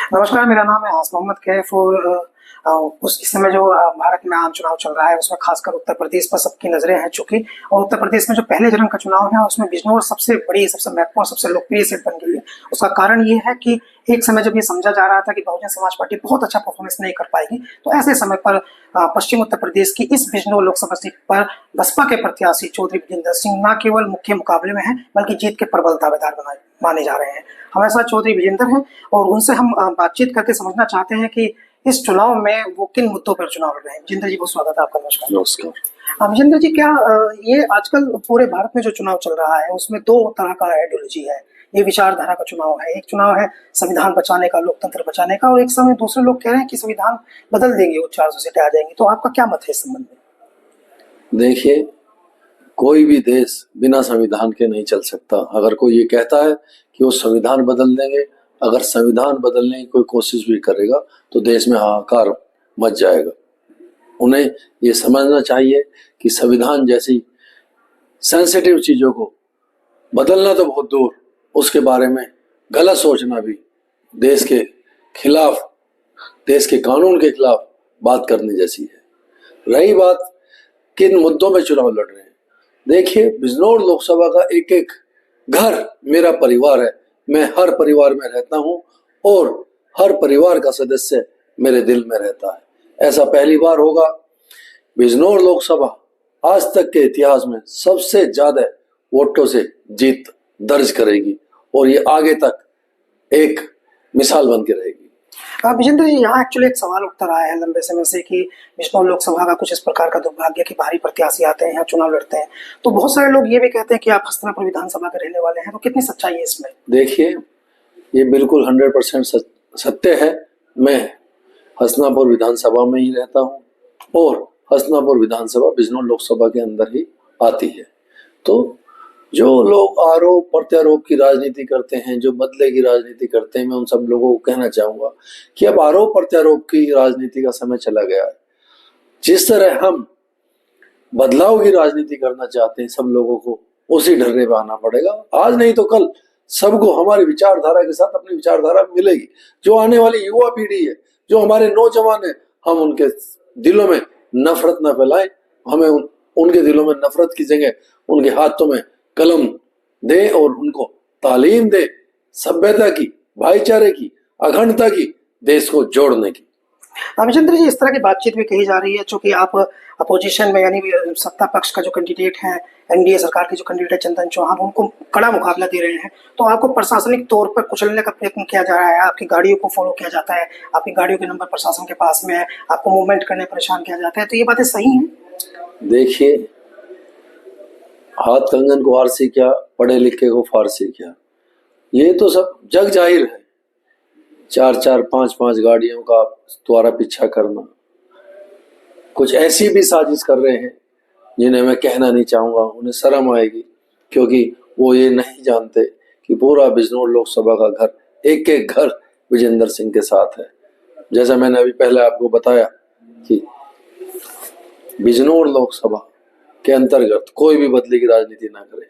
नमस्कार, मेरा नाम है हास मोहम्मद कैफ और उस इस समय जो भारत में आम चुनाव चल रहा है उसमें खासकर उत्तर प्रदेश पर सबकी नजरें हैं चूंकि और उत्तर प्रदेश में जो पहले चरण का चुनाव है उसमें बिजनौर सबसे बड़ी, सबसे महत्वपूर्ण, सबसे लोकप्रिय सीट बन गई है। उसका कारण ये है कि एक समय जब ये समझा जा रहा था कि बहुजन समाज पार्टी बहुत अच्छा परफॉर्मेंस नहीं कर पाएगी, तो ऐसे समय पर पश्चिम उत्तर प्रदेश की इस बिजनौर लोकसभा सीट पर बसपा के प्रत्याशी चौधरी विजेंद्र सिंह न केवल मुख्य मुकाबले में हैं बल्कि जीत के प्रबल दावेदार माने जा रहे हैं। हमारे साथ चौधरी विजेंद्र हैं और उनसे हम बातचीत करके समझना चाहते हैं कि इस चुनाव में वो किन मुद्दों पर चुनाव लड़ रहे हैं। विजेंद्र जी, बहुत स्वागत है आपका। नमस्कार। नमस्कार। विजेंद्र जी, क्या ये आजकल पूरे भारत में जो चुनाव चल रहा है उसमें दो तरह का आइडियोलॉजी है। ये विचारधारा का चुनाव है। एक चुनाव है संविधान बचाने का, लोकतंत्र बचाने का, और एक समय दूसरे लोग कह रहे हैं कि संविधान बदल देंगे, वो 400 सीटें आ जाएंगी। तो आपका क्या मत है इस संबंध में? देखिए, कोई भी देश बिना संविधान के नहीं चल सकता। अगर कोई ये कहता है कि वो संविधान बदल देंगे, अगर संविधान बदलने की कोई कोशिश भी करेगा तो देश में हाहाकार मच जाएगा। उन्हें ये समझना चाहिए कि संविधान जैसी सेंसिटिव चीजों को बदलना तो बहुत दूर, उसके बारे में गलत सोचना भी देश के खिलाफ, देश के कानून के खिलाफ बात करने जैसी है। रही बात किन मुद्दों में चुनाव लड़ रहे हैं, देखिए, बिजनौर लोकसभा का एक एक घर मेरा परिवार है। मैं हर परिवार में रहता हूं और हर परिवार का सदस्य मेरे दिल में रहता है। ऐसा पहली बार होगा। बिजनौर लोकसभा आज तक के इतिहास में सबसे ज्यादा वोटों से जीत दर्ज करेगी और ये आगे तक एक मिसाल बन के रहेगी। विजेंद्र जी, यहाँ एक्चुअली एक सवाल उठता रहा है लंबे समय से कि बिजनौर लोकसभा का कुछ इस प्रकार का दुर्भाग्य कि भारी प्रत्याशी आते हैं, यहाँ चुनाव लड़ते हैं, तो बहुत सारे लोग ये भी कहते हैं कि आप हस्तिनापुर विधानसभा के रहने वाले हैं, तो कितनी सच्चाई है इसमें? देखिए, ये बिल्कुल 100% सत्य है। मैं हस्तिनापुर विधानसभा में ही रहता हूँ और हस्तिनापुर विधानसभा बिजनौर लोकसभा के अंदर ही आती है। तो जो लोग आरोप प्रत्यारोप की राजनीति करते हैं, जो बदले की राजनीति करते हैं, मैं उन सब लोगों को कहना चाहूंगा कि अब आरोप प्रत्यारोप की राजनीति का समय चला गया है। जिस तरह हम बदलाव की राजनीति करना चाहते हैं, सब लोगों को उसी ढर्रे पे आना पड़ेगा। आज नहीं तो कल सबको हमारी विचारधारा के साथ अपनी विचारधारा मिलेगी। जो आने वाली युवा पीढ़ी है, जो हमारे नौजवान है, हम उनके दिलों में नफरत न फैलाएं। हमें उनके दिलों में नफरत की जगह उनके हाथों में कलम दे और उनको तालीम दे सभ्यता की, भाईचारे की, अखंडता की, देश को जोड़ने की। विजेंद्र जी, इस तरह की बातचीत भी कही जा रही है चूंकि आप अपोजिशन में यानी सत्ता पक्ष का जो कैंडिडेट है, एनडीए सरकार के जो कैंडिडेट है चंदन चौहान, उनको कड़ा मुकाबला दे रहे हैं, तो आपको प्रशासनिक तौर पर कुचलने का प्रयत्न किया जा रहा है। आपकी गाड़ियों को फॉलो किया जाता है, आपकी गाड़ियों के नंबर प्रशासन के पास में है, आपको मूवमेंट करने परेशान किया जाता है, तो ये बातें सही हैं? देखिए, हाथ कंगन को आरसी क्या, पढ़े लिखे को फारसी क्या, ये तो सब जग जाहिर है। 4-4, 5-5 गाड़ियों का द्वारा पीछा करना, कुछ ऐसी भी साजिश कर रहे हैं जिन्हें मैं कहना नहीं चाहूंगा, उन्हें शर्म आएगी, क्योंकि वो ये नहीं जानते कि पूरा बिजनौर लोकसभा का घर, एक एक घर विजेंद्र सिंह के साथ है। जैसा मैंने अभी पहले आपको बताया कि बिजनौर लोकसभा के अंतर्गत कोई भी बदले की राजनीति ना करे,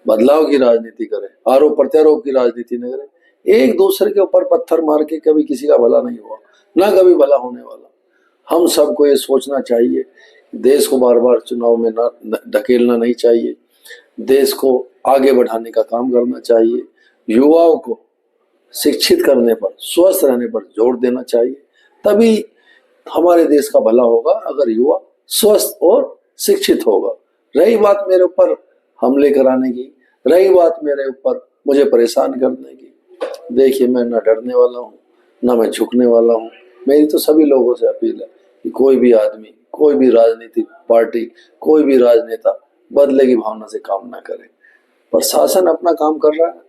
बदलाव की राजनीति करे, आरोप प्रत्यारोप की राजनीति न करे। एक दूसरे के ऊपर पत्थर मार के कभी किसी का भला नहीं हुआ, ना कभी भला होने वाला। हम सबको ये सोचना चाहिए, देश को बार बार चुनाव में ना ढकेलना नहीं चाहिए, देश को आगे बढ़ाने का काम करना चाहिए, युवाओं को शिक्षित करने पर, स्वस्थ रहने पर जोर देना चाहिए। तभी हमारे देश का भला होगा, अगर युवा स्वस्थ और शिक्षित होगा। रही बात मेरे ऊपर हमले कराने की, रही बात मेरे ऊपर मुझे परेशान करने की, देखिए, मैं ना डरने वाला हूँ, ना मैं झुकने वाला हूँ। मेरी तो सभी लोगों से अपील है कि कोई भी आदमी, कोई भी राजनीतिक पार्टी, कोई भी राजनेता बदले की भावना से काम ना करे। प्रशासन अपना काम कर रहा है,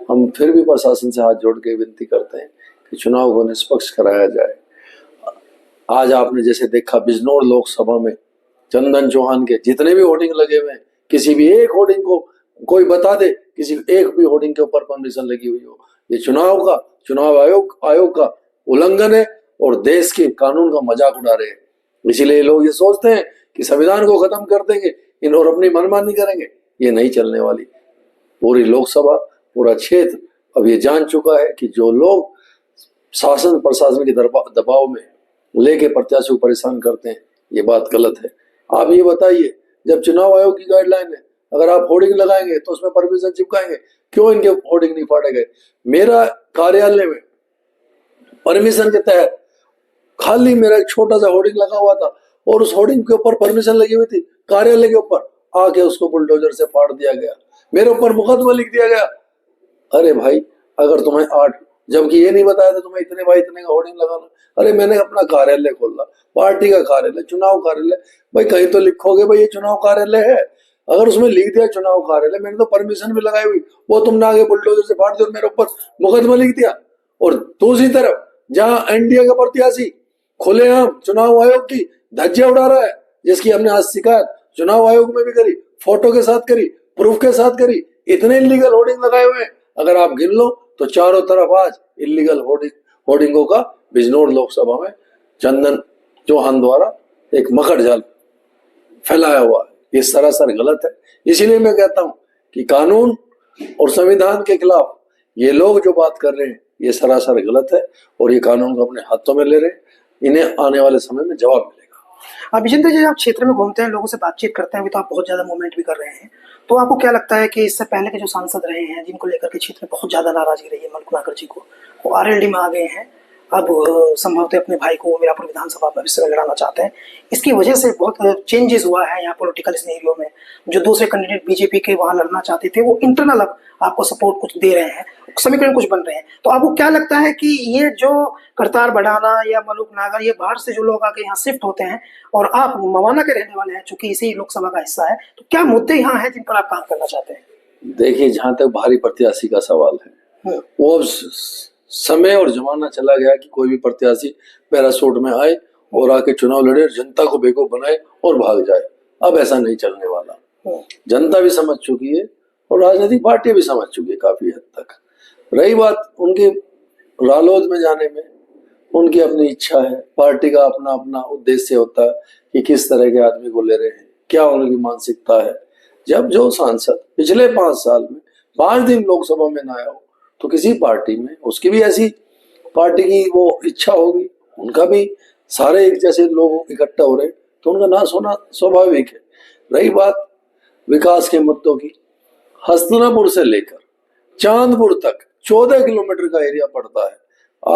हम फिर भी प्रशासन से हाथ जोड़ के विनती करते हैं कि चुनाव को निष्पक्ष कराया जाए। आज आपने जैसे देखा, बिजनौर लोकसभा में चंदन चौहान के जितने भी होर्डिंग लगे हुए हैं, किसी भी एक होर्डिंग को कोई बता दे, किसी एक भी होर्डिंग के ऊपर परमिशन लगी हुई हो, ये चुनाव आयोग का उल्लंघन है और देश के कानून का मजाक उड़ा रहे हैं। इसीलिए लोग ये सोचते हैं कि संविधान को खत्म कर देंगे इन और अपनी मनमानी करेंगे। ये नहीं चलने वाली। पूरी लोकसभा, पूरा क्षेत्र अब ये जान चुका है कि जो लोग शासन प्रशासन के दबाव में लेके प्रत्याशी को परेशान करते हैं, ये बात गलत है। आप ये बताइए, जब चुनाव आयोग की गाइडलाइन है, अगर आप होर्डिंग लगाएंगे तो उसमें परमिशन चिपकाएंगे, क्यों इनके होर्डिंग नहीं फाड़े गए? मेरा कार्यालय में परमिशन के तहत खाली मेरा एक छोटा सा होर्डिंग लगा हुआ था और उस होर्डिंग के ऊपर परमिशन लगी हुई थी, कार्यालय के ऊपर आके उसको बुलडोजर से फाड़ दिया गया, मेरे ऊपर मुकदमा लिख दिया गया। अरे भाई, अगर तुम्हें 8, जबकि ये नहीं बताया था तुम्हें इतने बाई इतने का होर्डिंग लगाना। अरे मैंने अपना कार्यालय खोला, पार्टी का कार्यालय, चुनाव कार्यालय, भाई कहीं तो लिखोगे भाई ये चुनाव कार्यालय है। अगर उसमें लिख दिया चुनाव कार्यालय, मैंने तो परमिशन भी लगाई हुई, वो तुमने आगे बुलडोजर से फाड़ दिया और मेरे ऊपर मुकदमा लिख दिया। और दूसरी तरफ जहां एनडीए का प्रत्याशी खुलेआम चुनाव आयोग की धज्जियां उड़ा रहा है, जिसकी हमने आज शिकायत चुनाव आयोग में भी करी, फोटो के साथ करी, प्रूफ के साथ करी, इतने इलीगल होर्डिंग लगाए हुए हैं, अगर आप गिन लो तो चारों तरफ आज इलीगल होर्डिंगों का बिजनौर लोकसभा में चंदन चौहान द्वारा एक मकड़ जाल फैलाया हुआ है। ये सरासर गलत है। इसीलिए मैं कहता हूं कि कानून और संविधान के खिलाफ ये लोग जो बात कर रहे हैं ये सरासर गलत है और ये कानून को अपने हाथों में ले रहे हैं। इन्हें आने वाले समय में जवाब मिलेगा। विजेंद्र जी, आप क्षेत्र में घूमते हैं, लोगों से बातचीत करते हैं, अभी तो आप बहुत ज्यादा मूवमेंट भी कर रहे हैं, तो आपको क्या लगता है कि इससे पहले के जो सांसद रहे हैं जिनको लेकर के क्षेत्र में बहुत ज्यादा नाराजगी रही है मल्लिक नागर जी को, वो आरएलडी में आ गए हैं, अब संभवतः अपने भाई को मीरापुर विधानसभा भविष्य में लड़ाना चाहते हैं, इसकी वजह से बहुत चेंजेस हुआ है यहाँ पॉलिटिकल सिनेरियो में। जो दूसरे कैंडिडेट बीजेपी के वहां लड़ना चाहते थे वो इंटरनल अब आपको सपोर्ट कुछ दे रहे हैं, समीकरण कुछ बन रहे हैं, तो आपको क्या लगता है कि ये जो करतार बढ़ाना या मल्लिक नागर, ये बाहर से जो लोग आके यहाँ शिफ्ट होते हैं और आप मवाना के रहने वाले हैं चूंकि इसी लोकसभा का हिस्सा है, तो क्या मुद्दे यहाँ हैं जिन पर आप काम करना चाहते हैं? देखिए, जहां तक भारी प्रत्याशी का सवाल है, वो अब समय और जमाना चला गया कि कोई भी प्रत्याशी पैरासूट में आए और आके चुनाव लड़े, जनता को बेवकूफ बनाए और भाग जाए। अब ऐसा नहीं चलने वाला। जनता भी समझ चुकी है और राजनीतिक पार्टी भी समझ चुकी है काफी हद तक। रही बात उनके रालोद में जाने में, उनकी अपनी इच्छा है, पार्टी का अपना अपना उद्देश्य होता है कि किस तरह के आदमी को ले रहे हैं, क्या उनकी मानसिकता है। जब जो सांसद पिछले 5 साल में 5 दिन लोकसभा में ना आया हो तो किसी पार्टी में उसकी भी ऐसी पार्टी की वो इच्छा होगी, उनका भी सारे एक जैसे लोग इकट्ठा हो रहे तो उनका नाश होना स्वाभाविक है। रही बात विकास के मुद्दों की, हस्तिनापुर से लेकर चांदपुर तक 14 किलोमीटर का एरिया पड़ता है।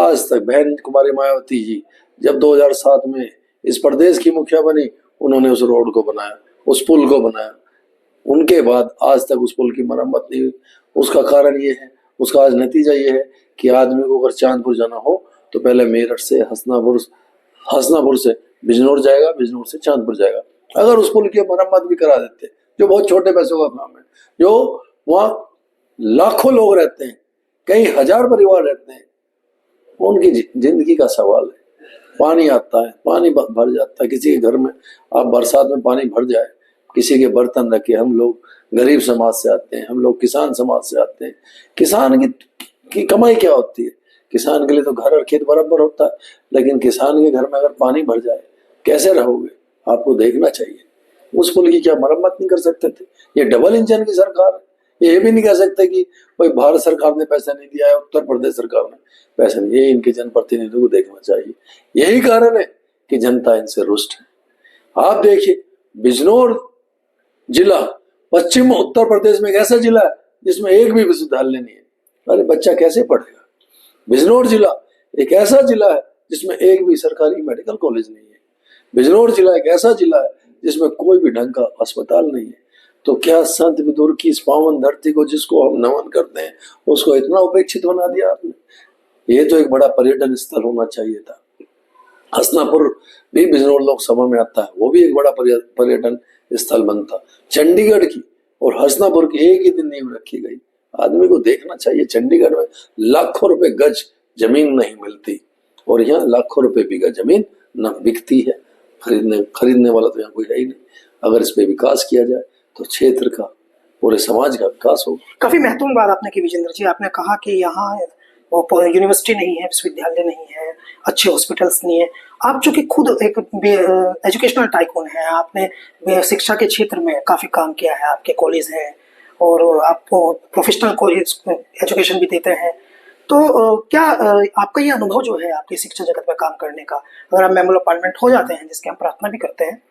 आज तक बहन कुमारी मायावती जी जब 2007 में इस प्रदेश की मुखिया बनी, उन्होंने उस रोड को बनाया, उस पुल को बनाया। उनके बाद आज तक उस पुल की मरम्मत नहीं हुई। उसका कारण ये है, उसका आज नतीजा ये है कि आदमी को अगर चांदपुर जाना हो तो पहले मेरठ से हसनापुर से बिजनौर जाएगा, बिजनौर से चांदपुर जाएगा। अगर उस पुल की मरम्मत भी करा देते, जो बहुत छोटे पैसों का काम है, जो वहाँ लाखों लोग रहते हैं, कई हजार परिवार रहते हैं, उनकी जिंदगी का सवाल है। पानी आता है, पानी भर जाता है, किसी के घर में आप बरसात में पानी भर जाए, किसी के बर्तन रखे। हम लोग गरीब समाज से आते हैं, हम लोग किसान समाज से आते हैं। किसान की कमाई क्या होती है? किसान के लिए तो घर और खेत बराबर होता है, लेकिन किसान के घर में अगर पानी भर जाए कैसे रहोगे? आपको देखना चाहिए। उस पुल की क्या मरम्मत नहीं कर सकते थे? ये डबल इंजन की सरकार है, ये भी नहीं कह सकते कि भाई भारत सरकार ने पैसा नहीं दिया है, उत्तर प्रदेश सरकार ने पैसा नहीं। ये इनके जनप्रतिनिधियों को देखना चाहिए। यही कारण है कि जनता इनसे रुष्ट है। आप देखिए, बिजनौर जिला पश्चिम उत्तर प्रदेश में एक ऐसा जिला है जिसमें एक भी विश्वविद्यालय नहीं है। अरे बच्चा कैसे पढ़ेगा? बिजनौर जिला एक ऐसा जिला है जिसमें एक भी सरकारी मेडिकल कॉलेज नहीं है। बिजनौर जिला एक ऐसा जिला है जिसमें कोई भी ढंग का अस्पताल नहीं है। तो क्या संत विदुर की इस पावन धरती को, जिसको हम नमन करते हैं, उसको इतना उपेक्षित बना दिया आपने? ये तो एक बड़ा पर्यटन स्थल होना चाहिए था। हसनापुर भी बिजनौर लोकसभा में आता है, वो भी एक बड़ा पर्यटन स्थल बनता। चंडीगढ़ की और हसनापुर की एक ही दिन नींव रखी गई। आदमी को देखना चाहिए, चंडीगढ़ में लाखों रुपए गज जमीन नहीं मिलती और यहाँ लाखों रुपए बीघा जमीन न बिकती है। खरीदने वाला तो यहाँ कोई है ही नहीं। अगर इस पे विकास किया जाए तो क्षेत्र का, पूरे समाज का विकास होगा। काफी महत्वपूर्ण बात आपने की विजेंद्र जी। आपने कहा कि यहाँ यूनिवर्सिटी नहीं है, विश्वविद्यालय नहीं है, अच्छे हॉस्पिटल्स नहीं है। आप चूंकि खुद एक एजुकेशनल टाइकून हैं, आपने शिक्षा के क्षेत्र में काफी काम किया है, आपके कॉलेज हैं और आप प्रोफेशनल कॉलेज एजुकेशन भी देते हैं, तो क्या आपका ये अनुभव जो है आपकी शिक्षा जगत में काम करने का, अगर आप मेंबर ऑफ पार्लियामेंट हो जाते हैं, जिसकी हम प्रार्थना भी करते हैं,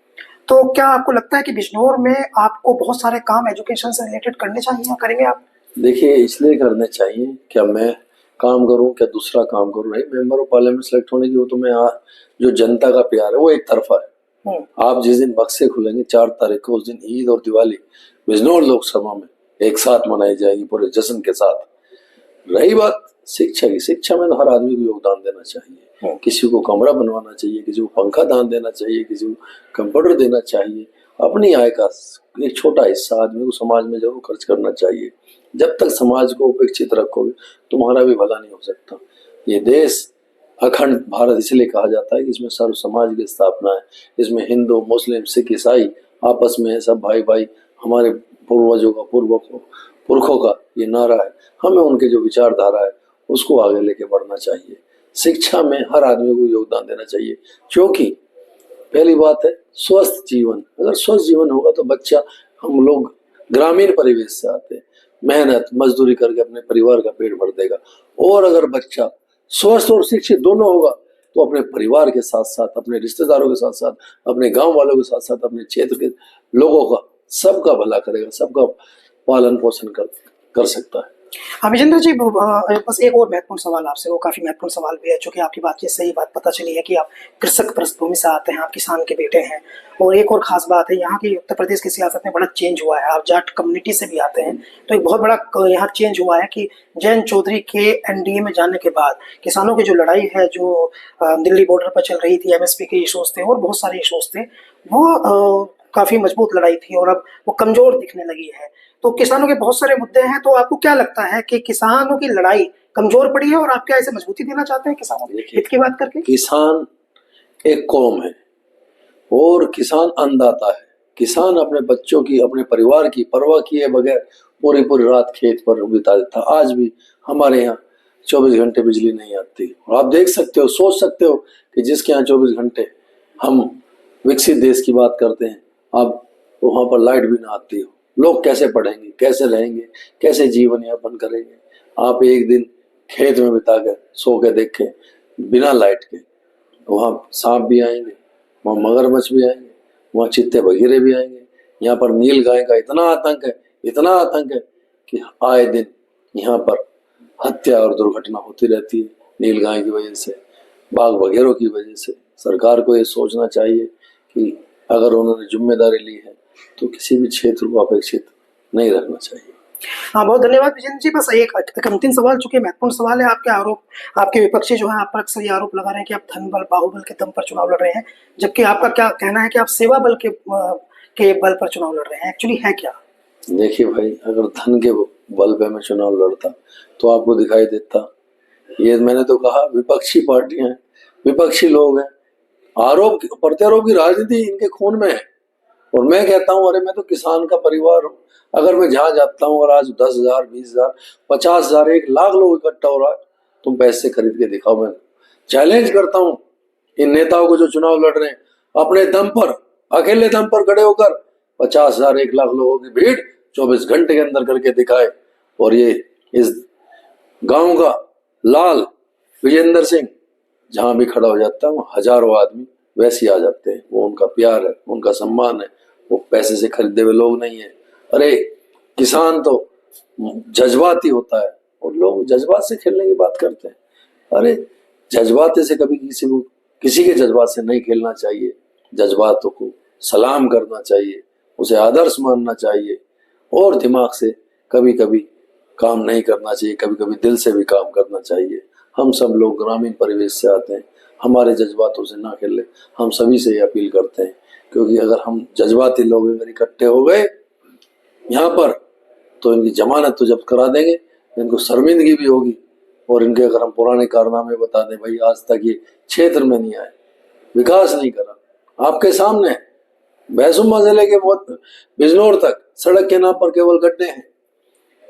तो क्या आपको लगता है कि बिजनौर में आपको बहुत सारे काम एजुकेशन से रिलेटेड करने चाहिए या करेंगे आप? देखिए, इसलिए करने चाहिए, क्या मैं काम करूं, क्या दूसरा काम करूं, नहीं, मेंबर ऑफ पार्लियामेंट सेलेक्ट होने की वो तो मैं जो जनता का प्यार है वो एक तरफा है। आप जिस दिन बक्से खुलेंगे 4 तारीख को, उस दिन ईद और दिवाली बिजनौर लोकसभा में एक साथ मनाई जाएगी पूरे जश्न के साथ। रही बात शिक्षा की, शिक्षा में तो हर आदमी को योगदान देना चाहिए। किसी को कमरा बनवाना चाहिए, किसी को पंखा दान देना चाहिए, किसी को कंप्यूटर देना चाहिए। अपनी आय का एक छोटा हिस्सा आदमी को समाज में जरूर खर्च करना चाहिए। जब तक समाज को उपेक्षित रखोगे तुम्हारा भी भला नहीं हो सकता। ये देश अखंड भारत इसलिए कहा जाता है कि इसमें सर्व समाज की स्थापना है। इसमें हिंदू, मुस्लिम, सिख, ईसाई आपस में है, सब भाई भाई। हमारे पूर्वजों का, पुरखों का ये नारा है। हमें उनके जो विचारधारा है उसको आगे लेके बढ़ना चाहिए। शिक्षा में हर आदमी को योगदान देना चाहिए, क्योंकि पहली बात है स्वस्थ जीवन। अगर स्वस्थ जीवन होगा तो बच्चा, हम लोग ग्रामीण परिवेश से आते हैं, मेहनत मजदूरी करके अपने परिवार का पेट भर देगा। और अगर बच्चा स्वस्थ और शिक्षित दोनों होगा तो अपने परिवार के साथ साथ, अपने रिश्तेदारों के साथ साथ, अपने गांव वालों के साथ साथ, अपने क्षेत्र के लोगों का, सबका भला करेगा, सबका पालन पोषण कर सकता है। विजेंद्र जी, बस एक और महत्वपूर्ण सवाल आपसे, वो काफी महत्वपूर्ण सवाल भी है, चूंकि आपकी बातचीत से ही बात पता चली है कि आप कृषक पृष्ठभूमि से आते हैं, आप किसान के बेटे हैं। और एक और खास बात है, यहाँ की उत्तर प्रदेश की सियासत में बड़ा चेंज हुआ है। आप जाट कम्युनिटी से भी आते हैं, तो एक बहुत बड़ा यहाँ चेंज हुआ है कि जयंत चौधरी के एनडीए में जाने के बाद किसानों की जो लड़ाई है, जो दिल्ली बॉर्डर पर चल रही थी, एमएसपी के इशूज थे और बहुत सारे इशूज थे, वो काफी मजबूत लड़ाई थी और अब वो कमजोर दिखने लगी है। तो किसानों के बहुत सारे मुद्दे हैं, तो आपको क्या लगता है कि किसानों की लड़ाई कमजोर पड़ी है और आप क्या इसे मजबूती देना चाहते हैं किसानों के हित की बात करके? किसान एक कौम है और किसान अन्नदाता है। किसान अपने बच्चों की, अपने परिवार की परवाह किए बगैर पूरी पूरी रात खेत पर बिता देता। आज भी हमारे यहाँ 24 घंटे बिजली नहीं आती। और आप देख सकते हो, सोच सकते हो कि जिसके यहाँ 24 घंटे, हम विकसित देश की बात करते हैं, अब वहां पर लाइट भी ना आती हो, लोग कैसे पढ़ेंगे, कैसे रहेंगे, कैसे जीवन यापन करेंगे? आप एक दिन खेत में बिता कर सो के देखें बिना लाइट के, वहां सांप भी आएंगे, वहां मगरमच्छ भी आएंगे, वहां चित्ते बघीरे भी आएंगे। यहाँ पर नील गाय का इतना आतंक है, इतना आतंक है कि आए दिन यहाँ पर हत्या और दुर्घटना होती रहती है नील गाय की वजह से, बाघ बघेरों की वजह से। सरकार को ये सोचना चाहिए कि अगर उन्होंने जिम्मेदारी ली है तो किसी भी क्षेत्र को अपेक्षित नहीं रखना चाहिए। हाँ, बहुत धन्यवाद विजेंद्र जी। बस एक अंतिम सवाल, चूंकि महत्वपूर्ण सवाल है। आपके आरोप, आपके विपक्षी जो है आप पर अक्सर ये आरोप लगा रहे हैं कि आप धन बल बाहुबल के दम पर चुनाव लड़ रहे हैं, जबकि आपका क्या कहना है कि आप सेवा बल के बल पर चुनाव लड़ रहे हैं। एक्चुअली है क्या? देखिए भाई, अगर धन के बल पे मैं चुनाव लड़ता तो आपको दिखाई देता। ये मैंने तो कहा, विपक्षी पार्टियां हैं, विपक्षी लोग हैं, आरोप प्रत्यारोप की राजनीति इनके खून में है। और मैं कहता हूँ, अरे मैं तो किसान का परिवार हूँ। अगर मैं जहाँ जाता हूँ और आज 10,000, 20,000, 50,000, 1,00,000 लोग इकट्ठा हो रहा है, तुम पैसे खरीद के दिखाओ। मैं चैलेंज करता हूँ इन नेताओं को जो चुनाव लड़ रहे हैं, अपने दम पर, अकेले दम पर खड़े होकर 50,000, 1,00,000 लोगों की भीड़ 24 घंटे के अंदर करके दिखाए। और ये इस गांव का लाल विजेंद्र सिंह जहां भी खड़ा हो जाता है, हजारों आदमी वैसे आ जाते हैं। वो उनका प्यार है, उनका सम्मान है, वो पैसे से खरीदे हुए लोग नहीं है। अरे किसान तो जज्बाती होता है और लोग जज्बात से खेलने की बात करते हैं। अरे जज्बात से कभी किसी के जज्बात से नहीं खेलना चाहिए। जज्बातों को सलाम करना चाहिए, उसे आदर्श मानना चाहिए और दिमाग से कभी कभी काम नहीं करना चाहिए, कभी कभी दिल से भी काम करना चाहिए। हम सब लोग ग्रामीण परिवेश से आते हैं, हमारे जज्बातों से ना खेलें, हम सभी से ये अपील करते हैं। क्योंकि अगर हम जज्बाती लोग अगर इकट्ठे हो गए यहाँ पर तो इनकी जमानत तो जब्त करा देंगे, इनको शर्मिंदगी भी होगी। और इनके अगर हम पुराने कारनामे बता दें, भाई आज तक ये क्षेत्र में नहीं आए, विकास नहीं करा, आपके सामने भैंसुम्मा से लेके बिजनौर तक सड़क के नाम पर केवल गड्ढे हैं।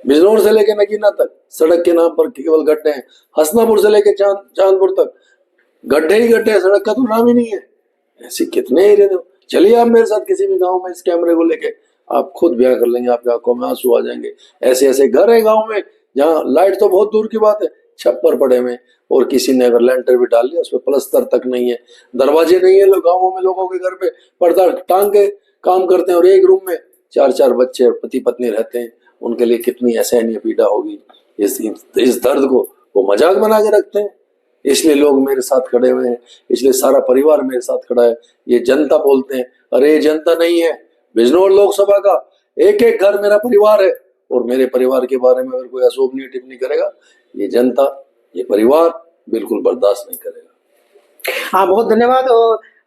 बिजनौर से लेके नगीना तक सड़क के नाम पर केवल गड्ढे हैं। हसनापुर से लेके चांदपुर तक गड्ढे ही गड्ढे, सड़क का तो नाम ही नहीं है। ऐसे कितने एरिया थे। चलिए आप मेरे साथ किसी भी गांव में इस कैमरे को लेके आप खुद ब्याह कर लेंगे, आपकी आंखों में आंसू आ जाएंगे। ऐसे ऐसे घर है गांव में जहाँ लाइट तो बहुत दूर की बात है, छप्पर पड़े हुए, और किसी ने अगर लेंटर भी डाल लिया उसमें प्लस्तर तक नहीं है, दरवाजे नहीं है। लोग गाँवों में लोगों के घर पे पर्दा टांग के काम करते हैं, और एक रूम में 4-4 बच्चे और पति पत्नी रहते हैं। उनके लिए कितनी असहनीय पीड़ा होगी। इस दर्द को वो मजाक बना के रखते हैं। इसलिए लोग मेरे साथ खड़े हुए हैं, इसलिए सारा परिवार मेरे साथ खड़ा है। ये जनता बोलते हैं, अरे ये जनता नहीं है, बिजनौर लोकसभा का एक एक घर मेरा परिवार है, और मेरे परिवार के बारे में अगर कोई अशोभनीय टिप्पणी करेगा, ये जनता, ये परिवार बिल्कुल बर्दाश्त नहीं करेगा। हाँ, बहुत धन्यवाद।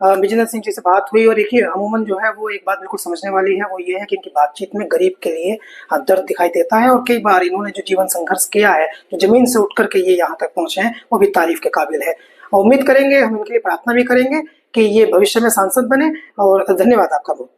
विजेंद्र सिंह जी से बात हुई, और देखिए अमूमन जो है वो एक बात बिल्कुल समझने वाली है, वो ये है कि इनकी बातचीत में गरीब के लिए दर्द दिखाई देता है, और कई बार इन्होंने जो जीवन संघर्ष किया है, जो जमीन से उठ करके ये यहाँ तक पहुंचे हैं, वो भी तारीफ के काबिल है। और उम्मीद करेंगे, हम इनके लिए प्रार्थना भी करेंगे कि ये भविष्य में सांसद बने। और धन्यवाद आपका बहुत।